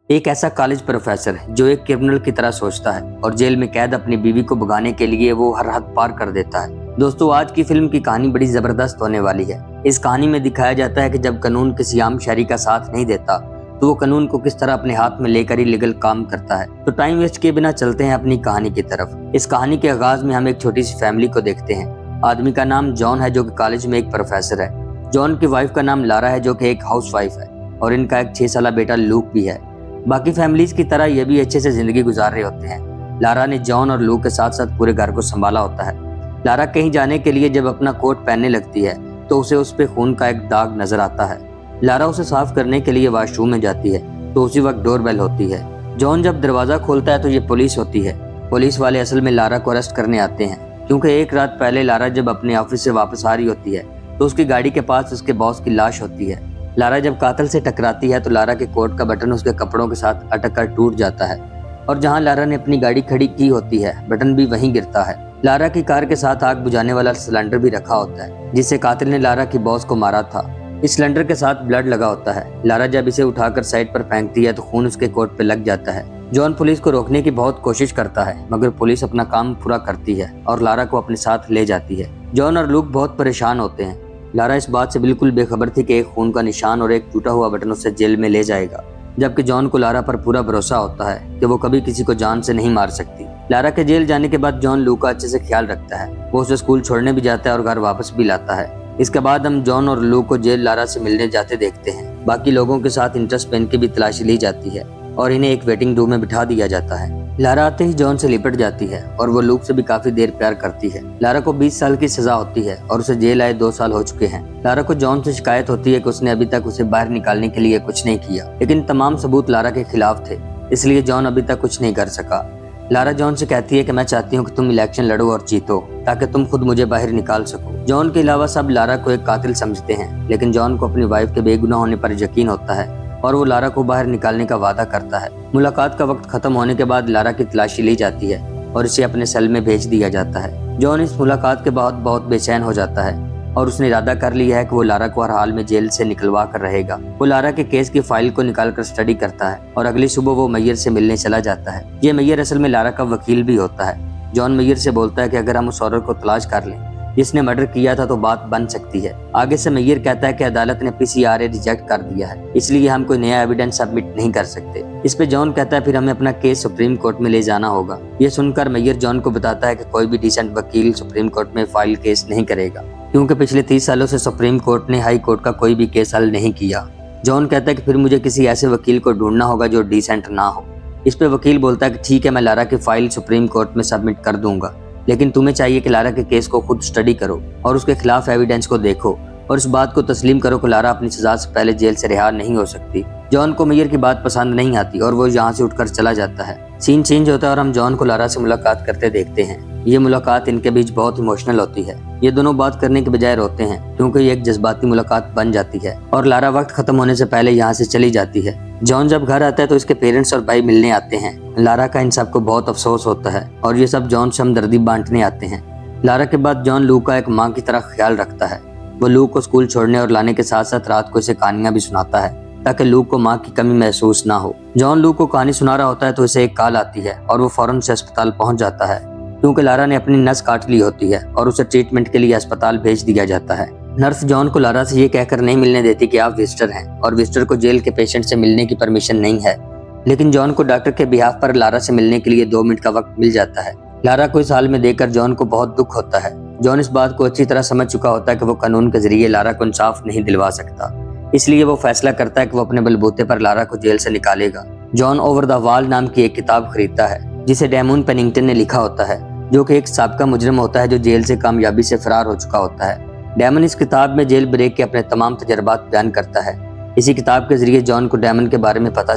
एक ऐसा college professor जो एक क्रिमिनल की तरह सोचता है और जेल में कैद अपनी बीवी को भगाने के लिए वो हर हद पार कर देता है। दोस्तों, आज की फिल्म की कहानी बड़ी जबरदस्त होने वाली है। इस कहानी में दिखाया जाता है कि जब कानून किसी आम शहरी का साथ नहीं देता तो वो कानून को किस तरह अपने हाथ में लेकर ही लीगल काम करता है। तो टाइम वेस्ट किए बिना चलते हैं अपनी कहानी की तरफ। इस कहानी के आगाज में हम एक छोटी सी फैमिली को देखते हैं। आदमी का नाम जॉन है जो कि कॉलेज में एक प्रोफेसर है। जॉन की वाइफ का नाम लारा है जो कि एक हाउसवाइफ है और इनका एक 6 साल बेटा लूक भी है। बाकी फैमिलीज की तरह ये भी अच्छे से जिंदगी गुजार रहे होते हैं। लारा ने जॉन और लूक के साथ साथ पूरे घर को संभाला होता है। लारा कहीं जाने के लिए जब अपना कोट पहनने लगती है तो उसे उस पे खून का एक दाग नजर आता है। लारा उसे साफ करने के लिए वॉशरूम में जाती है तो उसी वक्त डोरबेल होती है। जॉन जब दरवाजा खोलता है तो ये पुलिस होती है। पुलिस वाले असल में लारा को अरेस्ट करने आते हैं क्योंकि एक रात पहले लारा जब अपने ऑफिस से वापस आ रही होती है तो उसकी गाड़ी के पास उसके बॉस की लाश होती है। लारा जब कातिल से टकराती है तो लारा के कोट का बटन उसके कपड़ों के साथ अटक कर टूट जाता है और जहां लारा ने अपनी गाड़ी खड़ी की होती है बटन भी वहीं गिरता है। लारा की कार के साथ आग बुझाने वाला सिलेंडर भी रखा होता है जिससे कातिल ने लारा की बॉस को मारा था। इस सिलेंडर के साथ ब्लड लगा होता है। लारा जब इसे उठाकर साइड पर फेंकती है तो खून उसके कोट पे लग जाता है। जॉन पुलिस को रोकने की बहुत कोशिश करता है मगर पुलिस अपना काम पूरा करती है और लारा को अपने साथ ले जाती है। जॉन और लूक बहुत परेशान होते हैं। लारा इस बात से बिल्कुल बेखबर थी कि एक खून का निशान और एक टूटा हुआ बटन उसे जेल में ले जाएगा, जबकि जॉन को लारा पर पूरा भरोसा होता है कि वो कभी किसी को जान से नहीं मार सकती। लारा के जेल जाने के बाद जॉन लूक का अच्छे से ख्याल रखता है। वो उसे स्कूल छोड़ने भी जाता है और घर वापस भी लाता है। इसके बाद हम जॉन और लूक को जेल लारा से मिलने जाते देखते हैं। बाकी लोगों के साथ इंटरेस्ट पेन की भी तलाशी ली जाती है और इन्हें एक वेटिंग रूम में बिठा दिया जाता है। लारा आते ही जॉन से लिपट जाती है और वो लूक से भी काफी देर प्यार करती है। लारा को 20 साल की सजा होती है और उसे जेल आए 2 साल हो चुके हैं। लारा को जॉन से शिकायत होती है कि उसने अभी तक उसे बाहर निकालने के लिए कुछ नहीं किया, लेकिन तमाम सबूत लारा के खिलाफ थे, इसलिए जॉन अभी तक कुछ नहीं कर सका। लारा जॉन से कहती है कि मैं चाहती हूँ कि तुम इलेक्शन लड़ो और जीतो ताकि तुम खुद मुझे बाहर निकाल सको। जॉन के अलावा सब लारा को एक कातिल समझते हैं, लेकिन जॉन को अपनी वाइफ के बेगुनाह होने पर यकीन होता है और वो लारा को बाहर निकालने का वादा करता है। मुलाकात का वक्त खत्म होने के बाद लारा की तलाशी ली जाती है और इसे अपने सेल में भेज दिया जाता है। जॉन इस मुलाकात के बाद बहुत बेचैन हो जाता है और उसने इरादा कर लिया है कि वो लारा को हर हाल में जेल से निकलवा कर रहेगा। वो लारा के केस की फाइल को निकालकर स्टडी करता है और अगली सुबह वो मैयर से मिलने चला जाता है। ये मैयर असल में लारा का वकील भी होता है। जॉन मैयर से बोलता है कि अगर हम उस औरत को तलाश कर लें जिसने मर्डर किया था तो बात बन सकती है। आगे से मैयर कहता है कि अदालत ने पीसीआरए रिजेक्ट कर दिया है, इसलिए हम कोई नया एविडेंस सबमिट नहीं कर सकते। इस पे जॉन कहता है फिर हमें अपना केस सुप्रीम कोर्ट में ले जाना होगा। ये सुनकर मैयर जॉन को बताता है कि कोई भी डिसेंट वकील सुप्रीम कोर्ट में फाइल केस नहीं करेगा क्योंकि पिछले 30 सालों से सुप्रीम कोर्ट ने हाई कोर्ट का कोई भी केस हल नहीं किया। जॉन कहता है कि फिर मुझे किसी ऐसे वकील को ढूंढना होगा जो डिसेंट ना हो। इस पे वकील बोलता है कि ठीक है, मैं लारा की फाइल सुप्रीम कोर्ट में सबमिट कर दूंगा, लेकिन तुम्हें चाहिए कि लारा के केस को खुद स्टडी करो और उसके खिलाफ एविडेंस को देखो और इस बात को तस्लीम करो कि लारा अपनी सजा से पहले जेल से रिहा नहीं हो सकती। जॉन को मैयर की बात पसंद नहीं आती और वो यहाँ से उठकर चला जाता है। सीन चेंज होता है और हम जॉन को लारा से मुलाकात करते देखते हैं। ये मुलाकात इनके बीच बहुत इमोशनल होती है। ये दोनों बात करने के बजाय रोते हैं क्योंकि ये एक जज्बाती मुलाकात बन जाती है और लारा वक्त खत्म होने से पहले यहाँ से चली जाती है। जॉन जब घर आता है तो इसके पेरेंट्स और भाई मिलने आते हैं। लारा का इन सबको बहुत अफसोस होता है और ये सब जॉन से हमदर्दी बांटने आते हैं। लारा के बाद जॉन लूक का एक माँ की तरह ख्याल रखता है। वो लूक को स्कूल छोड़ने और लाने के साथ साथ रात को इसे कहानियां भी सुनाता है ताकि लूक को माँ की कमी महसूस ना हो। जॉन लूक को कहानी सुना रहा होता है तो इसे एक कॉल आती है और वो फौरन से अस्पताल पहुंच जाता है क्योंकि लारा ने अपनी नस काट ली होती है और उसे ट्रीटमेंट के लिए अस्पताल भेज दिया जाता है। नर्स जॉन को लारा से ये कहकर नहीं मिलने देती कि आप विजिटर हैं और विजिटर को जेल के पेशेंट से मिलने की परमिशन नहीं है, लेकिन जॉन को डॉक्टर के बिहाफ पर लारा से मिलने के लिए 2 मिनट का वक्त मिल जाता है। लारा को इस हाल में देखकर जॉन को बहुत दुख होता है। जॉन इस बात को अच्छी तरह समझ चुका होता है कि वो कानून के जरिए लारा को इंसाफ नहीं दिलवा सकता, इसलिए वो फैसला करता है कि वो अपने बलबूते पर लारा को जेल से निकालेगा। जॉन ओवर द वॉल नाम की एक किताब खरीदता है जिसे डेमोन पेनिंगटन ने लिखा होता है, जो कि एक साबका मुजरिम होता है जो जेल से कामयाबी से फरार हो चुका होता है। डेमन इस किताब में जेल ब्रेक के अपने तमाम तजर्बात बयान करता है। इसी किताब के जरिए जॉन को डेमन के बारे में पता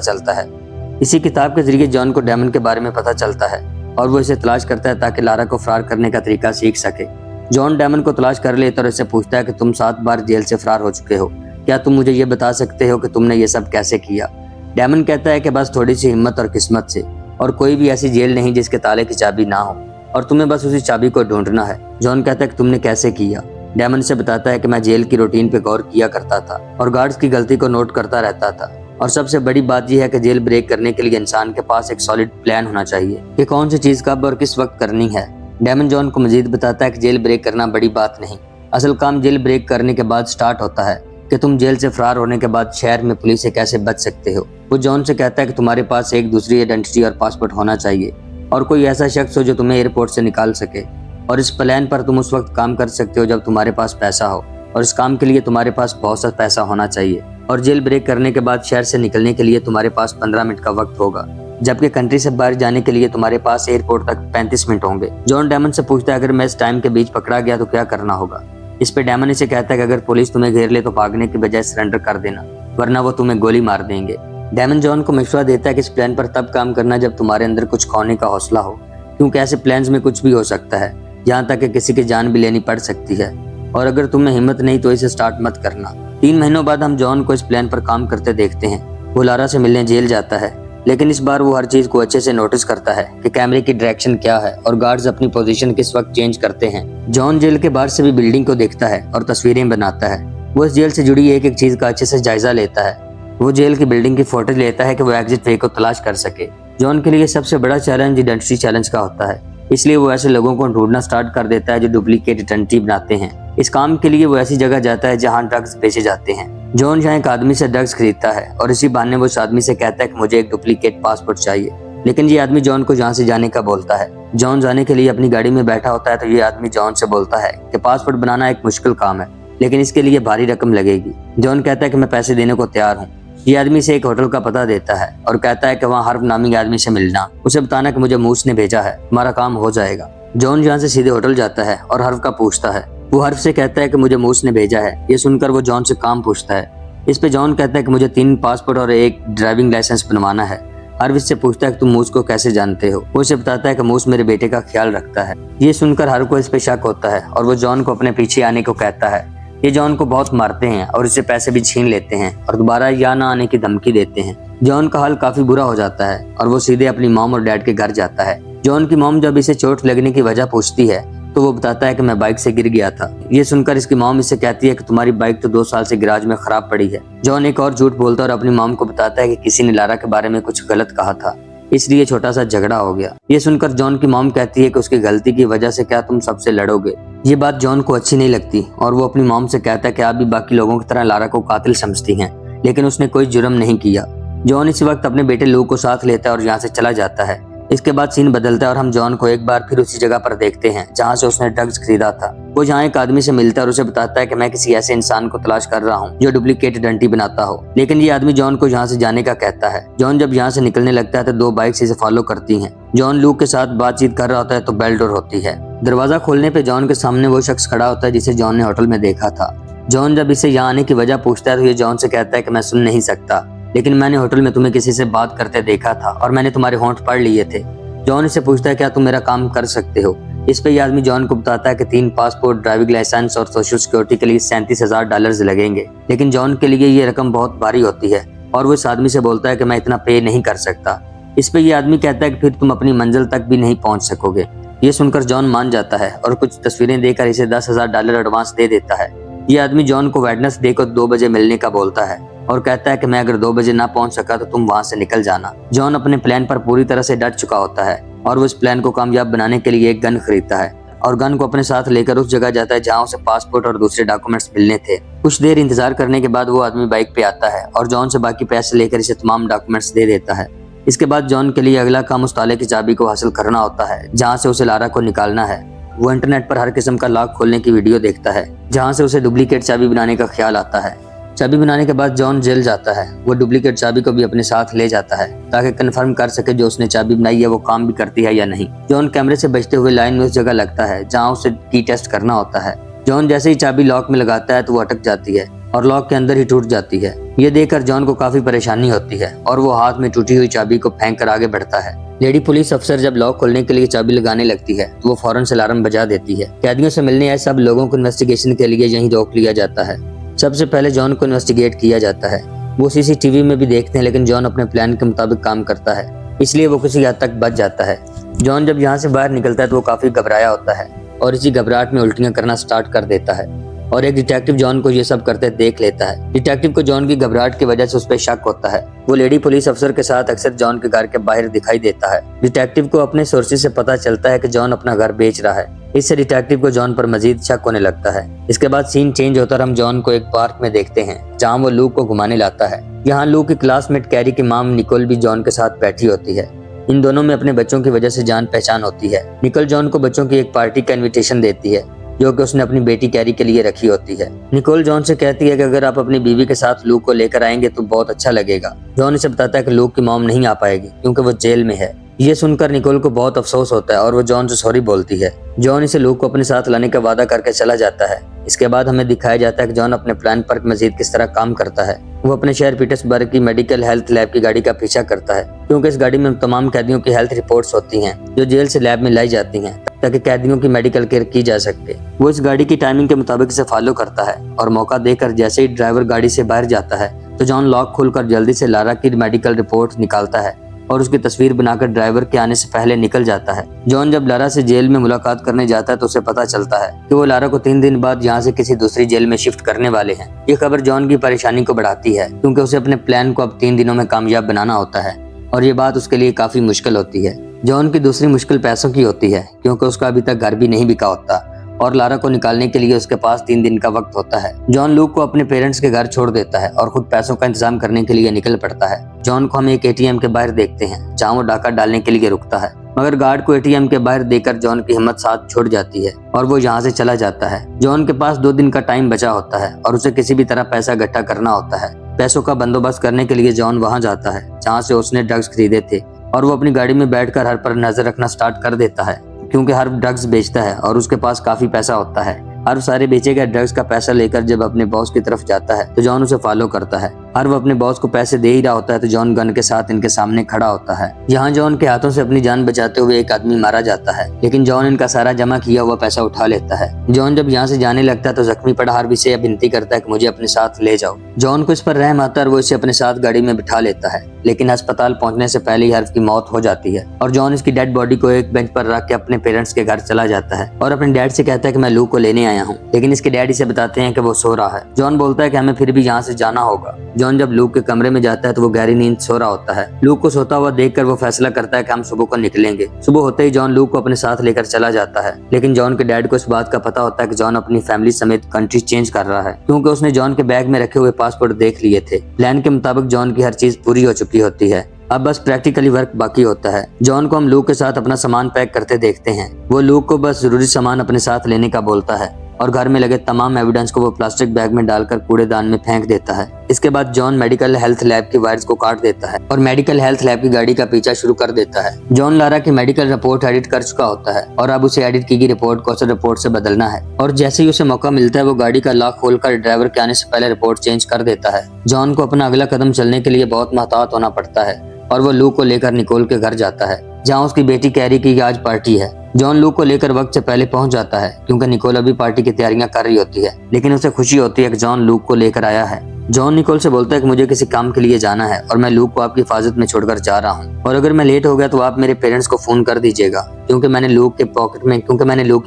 चलता है और वो इसे तलाश करता है ताकि लारा को फरार करने का तरीका सीख सके। जॉन डेमन को तलाश कर लेता और इससे पूछता है कि तुम 7 बार जेल से फरार हो चुके हो, क्या तुम मुझे ये बता सकते हो कि तुमने ये सब कैसे किया? डेमन कहता है कि बस थोड़ी सी हिम्मत और किस्मत से, और कोई भी ऐसी जेल नहीं जिसके ताले की चाबी ना हो और तुम्हें बस उसी चाबी को ढूंढना है। जॉन कहता है कि तुमने कैसे किया? डेमन से बताता है कि मैं जेल की रूटीन पे गौर किया करता था और गार्ड्स की गलती को नोट करता रहता था। और सबसे बड़ी बात यह है कि जेल ब्रेक करने के लिए इंसान के पास एक सॉलिड प्लान होना चाहिए कि कौन सी चीज कब और किस वक्त करनी है। डेमन जॉन को मजीद बताता है कि जेल ब्रेक करना बड़ी बात नहीं, असल काम जेल ब्रेक करने के बाद स्टार्ट होता है कि तुम जेल से फरार होने के बाद शहर में पुलिस से कैसे बच सकते हो। वो जॉन से कहता है कि तुम्हारे पास एक दूसरी आइडेंटिटी और पासपोर्ट होना चाहिए और कोई ऐसा शख्स हो जो तुम्हें एयरपोर्ट से निकाल सके, और इस प्लान पर तुम उस वक्त काम कर सकते हो जब तुम्हारे पास पैसा हो, और इस काम के लिए तुम्हारे पास बहुत सा पैसा होना चाहिए। और जेल ब्रेक करने के बाद शहर से निकलने के लिए तुम्हारे पास 15 मिनट का वक्त होगा, जबकि कंट्री से बाहर जाने के लिए तुम्हारे पास एयरपोर्ट तक 35 मिनट होंगे। जॉन डेमन से पूछता है अगर मैं इस टाइम के बीच पकड़ा गया तो क्या करना होगा। इस पे डेमन इसे कहता है कि अगर पुलिस तुम्हें घेर ले तो भागने की बजाय सरेंडर कर देना, वरना वो तुम्हें गोली मार देंगे। डेमन जॉन को मशवरा देता है कि इस प्लान पर तब काम करना जब तुम्हारे अंदर कुछ खोने का हौसला हो, क्योंकि ऐसे प्लान्स में कुछ भी हो सकता है, यहाँ तक कि किसी की जान भी लेनी पड़ सकती है, और अगर तुम्हें हिम्मत नहीं तो इसे स्टार्ट मत करना। 3 महीनों बाद हम जॉन को इस प्लान पर काम करते देखते हैं। वो लारा से मिलने जेल जाता है, लेकिन इस बार वो हर चीज को अच्छे से नोटिस करता है कि कैमरे की डायरेक्शन क्या है और गार्ड्स अपनी पोजीशन किस वक्त चेंज करते हैं। जॉन जेल के बाहर से भी बिल्डिंग को देखता है और तस्वीरें बनाता है। वो इस जेल से जुड़ी एक एक चीज का अच्छे से जायजा लेता है। वो जेल की बिल्डिंग की फोटो लेता है कि वो एग्जिट वे को तलाश कर सके। जॉन के लिए सबसे बड़ा चैलेंज आइडेंटिटी चैलेंज का होता है, इसलिए वो ऐसे लोगों को ढूंढना स्टार्ट कर देता है जो डुप्लीकेट आइडेंटिटी बनाते हैं। इस काम के लिए वो ऐसी जगह जाता है जहाँ ड्रग्स बेचे जाते हैं। जॉन यहाँ एक आदमी से ड्रग्स खरीदता है और इसी बहाने वो उस आदमी से कहता है कि मुझे एक डुप्लीकेट पासपोर्ट चाहिए, लेकिन ये आदमी जॉन को यहाँ से जाने का बोलता है। जॉन जाने के लिए अपनी गाड़ी में बैठा होता है तो ये आदमी जॉन से बोलता है कि पासपोर्ट बनाना एक मुश्किल काम है, लेकिन इसके लिए भारी रकम लगेगी। जॉन कहता है कि मैं पैसे देने को तैयार हूँ। ये आदमी से एक होटल का पता देता है और कहता है कि वहाँ हर्फ नामी आदमी से मिलना, उसे बताना कि मुझे मूस ने भेजा है, हमारा काम हो जाएगा। जॉन यहाँ से सीधे होटल जाता है और हर्फ का पूछता है। वो हर्फ से कहता है कि मुझे मूस ने भेजा है। ये सुनकर वो जॉन से काम पूछता है। इस पे जॉन कहता है कि मुझे 3 पासपोर्ट और एक ड्राइविंग लाइसेंस बनवाना है। हर्फ इससे पूछता है कि तुम मूस को कैसे जानते हो। वो उसे बताता है कि मूस मेरे बेटे का ख्याल रखता है। ये सुनकर हर्फ को इस पे शक होता है और वो जॉन को अपने पीछे आने को कहता है। ये जॉन को बहुत मारते हैं और इससे पैसे भी छीन लेते हैं और दोबारा यहाँ न आने की धमकी देते हैं। जॉन का हाल काफी बुरा हो जाता है और वो सीधे अपनी मॉम और डैड के घर जाता है। जॉन की मॉम जब इसे चोट लगने की वजह पूछती है तो वो बताता है कि मैं बाइक से गिर गया था। ये सुनकर इसकी मॉम इससे कहती है कि तुम्हारी बाइक तो 2 साल से गैराज में खराब पड़ी है। जॉन एक और झूठ बोलता है और अपनी मॉम को बताता है कि किसी ने लारा के बारे में कुछ गलत कहा था, इसलिए छोटा सा झगड़ा हो गया। ये सुनकर जॉन की मॉम कहती है कि उसकी गलती की वजह से क्या तुम सबसे लड़ोगे। ये बात जॉन को अच्छी नहीं लगती और वो अपनी मॉम से कहता है कि आप भी बाकी लोगों की तरह लारा को कातिल समझती हैं, लेकिन उसने कोई जुर्म नहीं किया। जॉन इसी वक्त अपने बेटे लू को साथ लेता है और यहाँ से चला जाता है। इसके बाद सीन बदलता है और हम जॉन को एक बार फिर उसी जगह पर देखते हैं जहाँ से उसने ड्रग्स खरीदा था। वो यहाँ एक आदमी से मिलता है और उसे बताता है कि मैं किसी ऐसे इंसान को तलाश कर रहा हूँ जो डुप्लीकेट आइडेंटिटी बनाता हो, लेकिन ये आदमी जॉन को यहाँ से जाने का कहता है। जॉन जब यहाँ से निकलने लगता है तो 2 बाइक्स इसे फॉलो करती हैं। जॉन लू के साथ बातचीत कर रहा होता है तो बेल डोर होती है। दरवाजा खोलने पे जॉन के सामने वो शख्स खड़ा होता है जिसे जॉन ने होटल में देखा था। जॉन जब इसे यहाँ आने की वजह पूछता है तो ये जॉन से कहता है कि मैं सुन नहीं सकता, लेकिन मैंने होटल में तुम्हें किसी से बात करते देखा था और मैंने तुम्हारे होंठ पढ़ लिए थे। जॉन इसे पूछता है क्या तुम मेरा काम कर सकते हो। इस पे ये आदमी जॉन को बताता है कि 3 पासपोर्ट, ड्राइविंग लाइसेंस और सोशल सिक्योरिटी के लिए $37,000 लगेंगे, लेकिन जॉन के लिए ये रकम बहुत भारी होती है और वो इस आदमी से बोलता है कि मैं इतना पे नहीं कर सकता। इस पे ये आदमी कहता है कि फिर तुम अपनी मंजिल तक भी नहीं पहुंच सकोगे। ये सुनकर जॉन मान जाता है और कुछ तस्वीरें देकर इसे $10,000 एडवांस दे देता है। ये आदमी जॉन को वेडनेसडे को 2 बजे मिलने का बोलता है और कहता है कि मैं अगर 2 बजे ना पहुंच सका तो तुम वहां से निकल जाना। जॉन अपने प्लान पर पूरी तरह से डट चुका होता है और वो इस प्लान को कामयाब बनाने के लिए एक गन खरीदता है और गन को अपने साथ लेकर उस जगह जाता है जहाँ उसे पासपोर्ट और दूसरे डॉक्यूमेंट्स मिलने थे। कुछ देर इंतजार करने के बाद वो आदमी बाइक पे आता है और जॉन से बाकी पैसे लेकर इसे तमाम डॉक्यूमेंट्स दे देता है। इसके बाद जॉन के लिए अगला काम उस ताले की चाबी को हासिल करना होता है जहाँ से उसे लारा को निकालना है। वो इंटरनेट पर हर किस्म का लॉक खोलने की वीडियो देखता है जहाँ से उसे डुप्लीकेट चाबी बनाने का ख्याल आता है। चाबी बनाने के बाद जॉन जेल जाता है। वो डुप्लीकेट चाबी को भी अपने साथ ले जाता है ताकि कंफर्म कर सके जो उसने चाबी बनाई है वो काम भी करती है या नहीं। जॉन कैमरे से बचते हुए लाइन में उस जगह लगता है जहाँ उसे की टेस्ट करना होता है। जॉन जैसे ही चाबी लॉक में लगाता है तो वो अटक जाती है और लॉक के अंदर ही टूट जाती है। ये देखकर जॉन को काफी परेशानी होती है और वो हाथ में टूटी हुई चाबी को फेंक कर आगे बढ़ता है। लेडी पुलिस अफसर जब लॉक खोलने के लिए चाबी लगाने लगती है तो वो फौरन से अलार्म बजा देती है। कैदियों से मिलने आए सब लोगों को इन्वेस्टिगेशन के लिए यहीं रोक लिया जाता है। सबसे पहले जॉन को इन्वेस्टिगेट किया जाता है। वो सीसीटीवी में भी देखते हैं, लेकिन जॉन अपने प्लान के मुताबिक काम करता है, इसलिए वो किसी हद तक बच जाता है। जॉन जब यहाँ से बाहर निकलता है तो वो काफी घबराया होता है और इसी घबराहट में उल्टियां करना स्टार्ट कर देता है। और एक डिटेक्टिव जॉन को ये सब करते देख लेता है। डिटेक्टिव को जॉन की घबराहट की वजह से उस पर शक होता है। वो लेडी पुलिस अफसर के साथ अक्सर जॉन के घर के बाहर दिखाई देता है। डिटेक्टिव को अपने सोर्सेज से पता चलता है कि जॉन अपना घर बेच रहा है। इससे डिटेक्टिव को जॉन पर मजीद शक होने लगता है। इसके बाद सीन चेंज होता है, हम जॉन को एक पार्क में देखते हैं जहाँ वो लूक को घुमाने लाता है। यहाँ लूक की क्लासमेट कैरी की माम निकोल भी जॉन के साथ बैठी होती है। इन दोनों में अपने बच्चों की वजह से जान पहचान होती है। निकोल जॉन को बच्चों की एक पार्टी का इनविटेशन देती है जो कि उसने अपनी बेटी कैरी के लिए रखी होती है। निकोल जॉन से कहती है कि अगर आप अपनी बीवी के साथ लूक को लेकर आएंगे तो बहुत अच्छा लगेगा। जॉन इसे बताता है कि लूक की मॉम नहीं आ पाएगी क्योंकि वो जेल में है। ये सुनकर निकोल को बहुत अफसोस होता है और वो जॉन से सॉरी बोलती है। जॉन इसे लूक को अपने साथ लाने का वादा करके चला जाता है। इसके बाद हमें दिखाया जाता है कि जॉन अपने प्लान पर मजीद किस तरह काम करता है। वो अपने शहर पीटर्सबर्ग की मेडिकल हेल्थ लैब की गाड़ी का पीछा करता है क्योंकि इस गाड़ी में तमाम कैदियों की हेल्थ रिपोर्ट्स होती हैं जो जेल से लैब में लाई जाती हैं ताकि कैदियों की मेडिकल केयर की जा सके। वो इस गाड़ी की टाइमिंग के मुताबिक इसे फॉलो करता है और मौका देकर जैसे ही ड्राइवर गाड़ी से बाहर जाता है तो जॉन लॉक खोलकर जल्दी से लारा की मेडिकल रिपोर्ट निकालता है और उसकी तस्वीर बनाकर ड्राइवर के आने से पहले निकल जाता है। जॉन जब लारा से जेल में मुलाकात करने जाता है तो उसे पता चलता है कि वो लारा को 3 दिन बाद यहाँ से किसी दूसरी जेल में शिफ्ट करने वाले हैं। ये खबर जॉन की परेशानी को बढ़ाती है क्योंकि उसे अपने प्लान को अब 3 दिनों में कामयाब बनाना होता है और ये बात उसके लिए काफी मुश्किल होती है। जॉन की दूसरी मुश्किल पैसों की होती है क्योंकि उसका अभी तक घर भी नहीं बिका होता और लारा को निकालने के लिए उसके पास 3 दिन का वक्त होता है। जॉन लूक को अपने पेरेंट्स के घर छोड़ देता है और खुद पैसों का इंतजाम करने के लिए निकल पड़ता है। जॉन को हम एक एटीएम के बाहर देखते हैं जहाँ वो डाका डालने के लिए रुकता है, मगर गार्ड को एटीएम के बाहर देकर जॉन की हिम्मत साथ छूट जाती है और वो यहाँ से चला जाता है। जॉन के पास 2 दिन का टाइम बचा होता है और उसे किसी भी तरह पैसा इकट्ठा करना होता है। पैसों का बंदोबस्त करने के लिए जॉन वहाँ जाता है जहाँ से उसने ड्रग्स खरीदे थे और वो अपनी गाड़ी में बैठकर हर पर नजर रखना स्टार्ट कर देता है क्योंकि हर ड्रग्स बेचता है और उसके पास काफी पैसा होता है। हर सारे बेचे गए ड्रग्स का पैसा लेकर जब अपने बॉस की तरफ जाता है तो जॉन उसे फॉलो करता है। हर वो अपने बॉस को पैसे दे ही रहा होता है तो जॉन गन के साथ इनके सामने खड़ा होता है। यहाँ जॉन के हाथों से अपनी जान बचाते हुए एक आदमी मारा जाता है लेकिन जॉन इनका सारा जमा किया हुआ पैसा उठा लेता है। जॉन जब यहाँ से जाने लगता है तो जख्मी पड़ा हार्वी से विनती करता है कि मुझे अपने साथ ले जाओ। जॉन को इस पर रहम आता है और वो इसे अपने साथ गाड़ी में बिठा लेता है लेकिन अस्पताल पहुंचने से पहले ही हर्व की मौत हो जाती है और जॉन इसकी डेड बॉडी को एक बेंच पर रख के अपने पेरेंट्स के घर चला जाता है और अपने डैड से कहता है कि मैं लूक को लेने आया हूँ, लेकिन इसके डैडी से बताते हैं कि वो सो रहा है। जॉन बोलता है कि हमें फिर भी यहाँ से जाना होगा। जॉन जब लूक के कमरे में जाता है तो वो गहरी नींद सो रहा होता है। लूक को सोता हुआ देखकर वो फैसला करता है कि हम सुबह को निकलेंगे। सुबह होते ही जॉन लूक को अपने साथ लेकर चला जाता है लेकिन जॉन के डैड को इस बात का पता होता है कि जॉन अपनी फैमिली समेत कंट्री चेंज कर रहा है क्योंकि उसने जॉन के बैग में रखे हुए पासपोर्ट देख लिए थे। प्लान के मुताबिक जॉन की हर चीज पूरी हो चुकी होती है, अब बस प्रैक्टिकली वर्क बाकी होता है। जॉन को हम लूक के साथ अपना सामान पैक करते देखते हैं। वो लूक को बस जरूरी सामान अपने साथ लेने का बोलता है और घर में लगे तमाम एविडेंस को वो प्लास्टिक बैग में डालकर कूड़ेदान में फेंक देता है। इसके बाद जॉन मेडिकल हेल्थ लैब की वायर्स को काट देता है और मेडिकल हेल्थ लैब की गाड़ी का पीछा शुरू कर देता है। जॉन लारा की मेडिकल रिपोर्ट एडिट कर चुका होता है और अब उसे एडिट की गई रिपोर्ट को रिपोर्ट से बदलना है और जैसे ही उसे मौका मिलता है वो गाड़ी का लॉक खोलकर ड्राइवर के आने से पहले रिपोर्ट चेंज कर देता है। जॉन को अपना अगला कदम चलने के लिए बहुत मोहतात होना पड़ता है और वो लूक को लेकर निकोल के घर जाता है जहाँ उसकी बेटी कैरी की आज पार्टी है। जॉन लूक को लेकर वक्त से पहले पहुंच जाता है क्योंकि निकोल अभी पार्टी की तैयारियां कर रही होती है, लेकिन उसे खुशी होती है कि जॉन लूक को लेकर आया है। जॉन निकोल से बोलता है कि मुझे किसी काम के लिए जाना है और मैं लूक को आपकी हिफाजत में छोड़कर जा रहा हूँ और अगर मैं लेट हो गया तो आप मेरे पेरेंट्स को फोन कर दीजिएगा क्योंकि मैंने लूक की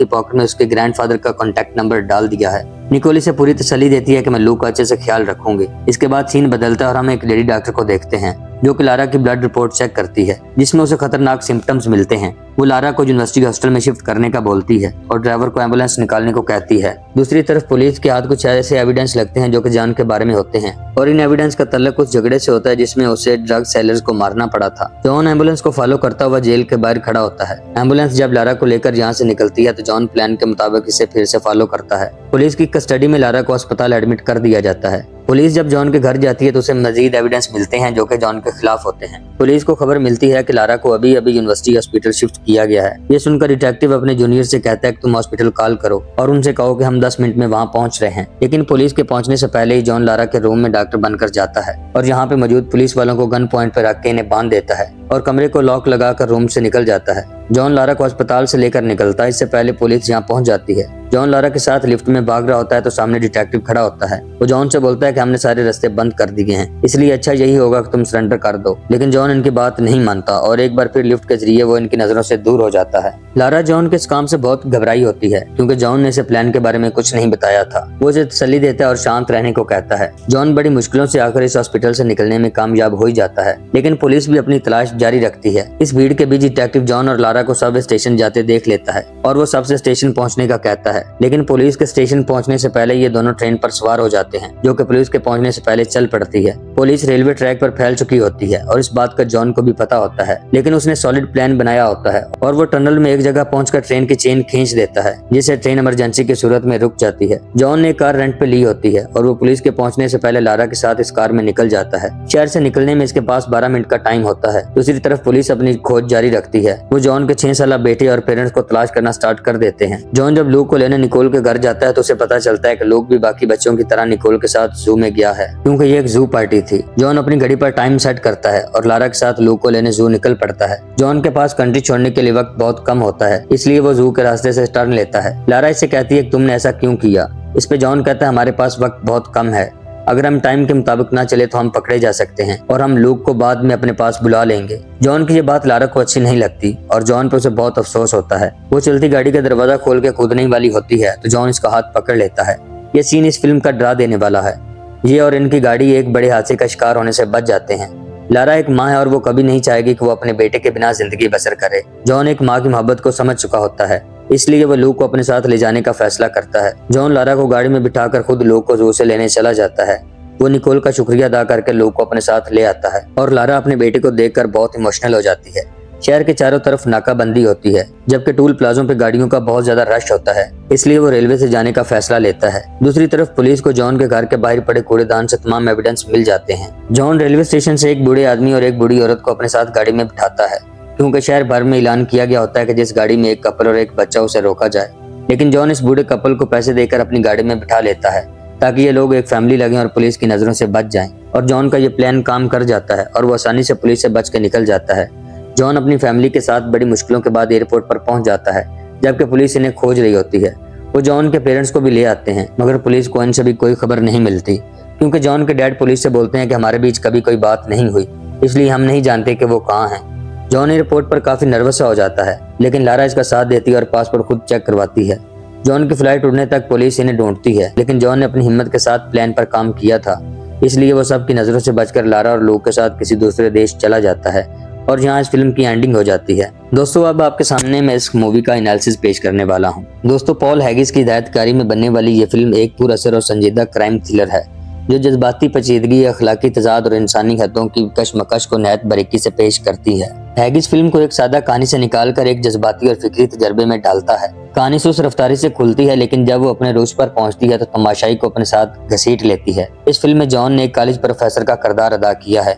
पॉकेट में उसके ग्रैंडफादर का कॉन्टैक्ट नंबर डाल दिया है। निकोल इसे पूरी तसल्ली देती है कि मैं लूक का अच्छे से ख्याल रखूंगी। इसके बाद सीन बदलता है और हम एक लेडी डॉक्टर को देखते हैं जो कि लारा की ब्लड रिपोर्ट चेक करती है जिसमें उसे खतरनाक सिम्टम्स मिलते हैं। वो लारा को यूनिवर्सिटी हॉस्टल में शिफ्ट करने का बोलती है और ड्राइवर को एम्बुलेंस निकालने को कहती है। दूसरी तरफ पुलिस के हाथ कुछ ऐसे एविडेंस लगते हैं जो कि जॉन के बारे में होते हैं और इन एविडेंस का तल्लुक कुछ झगड़े से होता है जिसमें उसे ड्रग सेलर्स को मारना पड़ा था। जॉन एम्बुलेंस को फॉलो करता हुआ जेल के बाहर खड़ा होता है। एम्बुलेंस जब लारा को लेकर यहाँ से निकलती है तो जॉन प्लान के मुताबिक इसे फिर से फॉलो करता है। पुलिस की कस्टडी में लारा को अस्पताल एडमिट कर दिया जाता है। पुलिस जब जॉन के घर जाती है तो उसे मजीद एविडेंस मिलते हैं जो कि जॉन के खिलाफ होते हैं। पुलिस को खबर मिलती है कि लारा को अभी अभी यूनिवर्सिटी हॉस्पिटल शिफ्ट किया गया है। ये सुनकर डिटेक्टिव अपने जूनियर से कहता है कि तुम हॉस्पिटल कॉल करो और उनसे कहो कि हम 10 मिनट में वहाँ पहुँच रहे हैं। लेकिन पुलिस के पहुँचने से पहले ही जॉन लारा के रूम में डॉक्टर बनकर जाता है और यहाँ पे मौजूद पुलिस वालों को गन पॉइंट पर रख के इन्हें बांध देता है और कमरे को लॉक लगाकर रूम से निकल जाता है। जॉन लारा को अस्पताल से लेकर निकलता है। इससे पहले पुलिस यहाँ पहुंच जाती है। जॉन लारा के साथ लिफ्ट में भाग रहा होता है तो सामने डिटेक्टिव खड़ा होता है। वो जॉन से बोलता है कि हमने सारे रास्ते बंद कर दिए हैं, इसलिए अच्छा यही होगा कि तुम सरेंडर कर दो। लेकिन जॉन इनकी बात नहीं मानता और एक बार फिर लिफ्ट के जरिए वो इनकी नजरों से दूर हो जाता है। लारा जॉन के इस काम से बहुत घबराई होती है क्योंकि जॉन ने इसे प्लान के बारे में कुछ नहीं बताया था। वो उसे तसल्ली देता है और शांत रहने को कहता है। जॉन बड़ी मुश्किलों से आकर इस हॉस्पिटल से निकलने में कामयाब हो ही जाता है, लेकिन पुलिस भी अपनी तलाश जारी रखती है। इस भीड़ के बीच डिटेक्टिव जॉन और लारा को सब स्टेशन जाते देख लेता है और वो सबसे स्टेशन पहुंचने का कहता है, लेकिन पुलिस के स्टेशन पहुंचने से पहले ये दोनों ट्रेन पर सवार हो जाते हैं, जो कि पुलिस के पहुंचने से पहले चल पड़ती है। पुलिस रेलवे ट्रैक पर फैल चुकी होती है और इस बात का जॉन को भी पता होता है, लेकिन उसने सॉलिड प्लान बनाया होता है और वो टनल में एक जगह पहुंचकर ट्रेन की चेन खींच देता है, जिससे ट्रेन इमरजेंसी की सूरत में रुक जाती है। जॉन ने कार रेंट पे ली होती है और वो पुलिस के पहुंचने से पहले लारा के साथ इस कार में निकल जाता है। शहर से निकलने में इसके पास 12 मिनट का टाइम होता है। दूसरी तरफ पुलिस अपनी खोज जारी रखती है। वो जॉन के 6 साल बेटे और पेरेंट्स को तलाश करना स्टार्ट कर देते हैं। जॉन जब लूक को लेने निकोल के घर जाता है तो उसे पता चलता है कि लूक भी बाकी बच्चों की तरह निकोल के साथ जू में गया है, क्योंकि ये एक जू पार्टी थी। जॉन अपनी घड़ी पर टाइम सेट करता है और लारा के साथ लूक को लेने जू निकल पड़ता है। जॉन के पास कंट्री छोड़ने के लिए वक्त बहुत कम होता है, इसलिए वो जू के रास्ते से टर्न लेता है। लारा इससे कहती है कि तुमने ऐसा क्यों किया। इस पे जॉन कहता है हमारे पास वक्त बहुत कम है, अगर हम टाइम के मुताबिक ना चले तो हम पकड़े जा सकते हैं और हम लूक को बाद में अपने पास बुला लेंगे। जॉन की ये बात लारा को अच्छी नहीं लगती और जॉन पे उसे बहुत अफसोस होता है। वो चलती गाड़ी का दरवाजा खोल के कूदने वाली होती है तो जॉन इसका हाथ पकड़ लेता है। ये सीन इस फिल्म का डरा देने वाला है। ये और इनकी गाड़ी एक बड़े हादसे का शिकार होने से बच जाते हैं। लारा एक माँ है और वो कभी नहीं चाहेगी कि वो अपने बेटे के बिना जिंदगी बसर करे। जॉन एक माँ की मोहब्बत को समझ चुका होता है, इसलिए वो लूक को अपने साथ ले जाने का फैसला करता है। जॉन लारा को गाड़ी में बिठाकर खुद लूक को जू से लेने चला जाता है। वो निकोल का शुक्रिया अदा करके लूक को अपने साथ ले आता है और लारा अपने बेटे को देखकर बहुत इमोशनल हो जाती है। शहर के चारों तरफ नाकाबंदी होती है, जबकि टूल प्लाजों पे गाड़ियों का बहुत ज्यादा रश होता है, इसलिए वो रेलवे से जाने का फैसला लेता है। दूसरी तरफ पुलिस को जॉन के घर के बाहर पड़े कूड़ेदान से तमाम एविडेंस मिल जाते हैं। जॉन रेलवे स्टेशन से एक बूढ़े आदमी और एक बूढ़ी औरत को अपने साथ गाड़ी में बिठाता है, क्योंकि शहर भर में ऐलान किया गया होता है कि जिस गाड़ी में एक कपल और एक बच्चा उसे रोका जाए। लेकिन जॉन इस बूढ़े कपल को पैसे देकर अपनी गाड़ी में बिठा लेता है ताकि ये लोग एक फैमिली लगें और पुलिस की नजरों से बच जाएं। और जॉन का ये प्लान काम कर जाता है और वो आसानी से पुलिस से बच के निकल जाता है। जॉन अपनी फैमिली के साथ बड़ी मुश्किलों के बाद एयरपोर्ट पर पहुंच जाता है, जबकि पुलिस इन्हें खोज रही होती है। वो जॉन के पेरेंट्स को भी ले आते हैं, मगर पुलिस को इनसे भी कोई खबर नहीं मिलती, क्योंकि जॉन के डैड पुलिस से बोलते हैं कि हमारे बीच कभी कोई बात नहीं हुई, इसलिए हम नहीं जानते कि वो कहाँ हैं। जॉन एयरपोर्ट पर काफी नर्वस हो जाता है, लेकिन लारा इसका साथ देती है और पासपोर्ट खुद चेक करवाती है। जॉन की फ्लाइट उड़ने तक पुलिस इन्हें ढूंढती है, लेकिन जॉन ने अपनी हिम्मत के साथ प्लान पर काम किया था, इसलिए वो सबकी नजरों से बचकर लारा और लूक के साथ किसी दूसरे देश चला जाता है और यहाँ इस फिल्म की एंडिंग हो जाती है। दोस्तों, अब आपके सामने मैं इस मूवी का एनालिसिस पेश करने वाला हूँ। दोस्तों, पॉल हैगिस की हिदायतकारी में बनने वाली ये फिल्म एक पुरअसर और संजीदा क्राइम थ्रिलर है, जो जज्बाती पेचीदगी, अखलाकी तजाद और इंसानी हदों की कशमकश को नहायत बारीकी से पेश करती है। हैगिस फिल्म को एक सादा कहानी से निकालकर एक जज्बाती और फिक्री तजर्बे में डालता है। कहानी सुस्त रफ्तारी से खुलती है, लेकिन जब वो अपने रूज पर पहुंचती है तो तमाशाई को अपने साथ घसीट लेती है। इस फिल्म में जॉन ने एक कॉलेज प्रोफेसर का किरदार अदा किया है,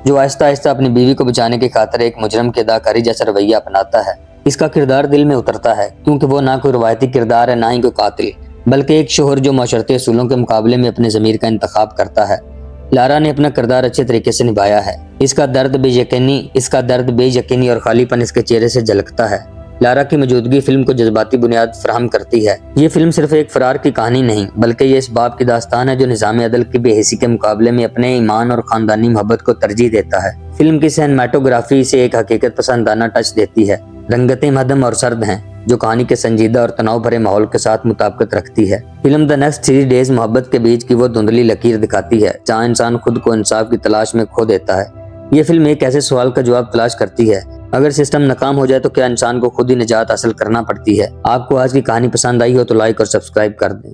जो आहिस्ता आहिस्ता अपनी बीवी को बचाने की खातिर एक मुजरिम की अदाकारी जैसा रवैया अपनाता है। इसका किरदार दिल में उतरता है, क्योंकि वो ना कोई रवायती किरदार है, ना ही कोई कातिल, बल्कि एक शोहर जो माशरती असूलों के मुकाबले में अपने ज़मीर का इंतखाब करता है। लारा ने अपना किरदार अच्छे तरीके से निभाया है। इसका दर्द बेयकीनी और खालीपन इसके चेहरे से झलकता है। लारा की मौजूदगी फिल्म को जज्बाती बुनियाद फराहम करती है। ये फिल्म सिर्फ एक फरार की कहानी नहीं, बल्कि ये इस बाप की दास्तान है जो निज़ाम अदल की बेहिसी के मुकाबले में अपने ईमान और खानदानी मोहब्बत को तरजीह देता है। फिल्म की सिनेमेटोग्राफी से एक हकीकत पसंदाना टच देती है। रंगतें मध्यम और सर्द हैं, जो कहानी के संजीदा और तनाव भरे माहौल के साथ मुताबिकत रखती है। फिल्म द नेक्स्ट 3 डेज मोहब्बत के बीच की वो धुंधली लकीर दिखाती है, जहाँ इंसान खुद को इंसाफ की तलाश में खो देता है। ये फिल्म एक ऐसे सवाल का जवाब तलाश करती है, अगर सिस्टम नाकाम हो जाए तो क्या इंसान को खुद ही निजात हासिल करना पड़ती है। आपको आज की कहानी पसंद आई हो तो लाइक और सब्सक्राइब कर दें।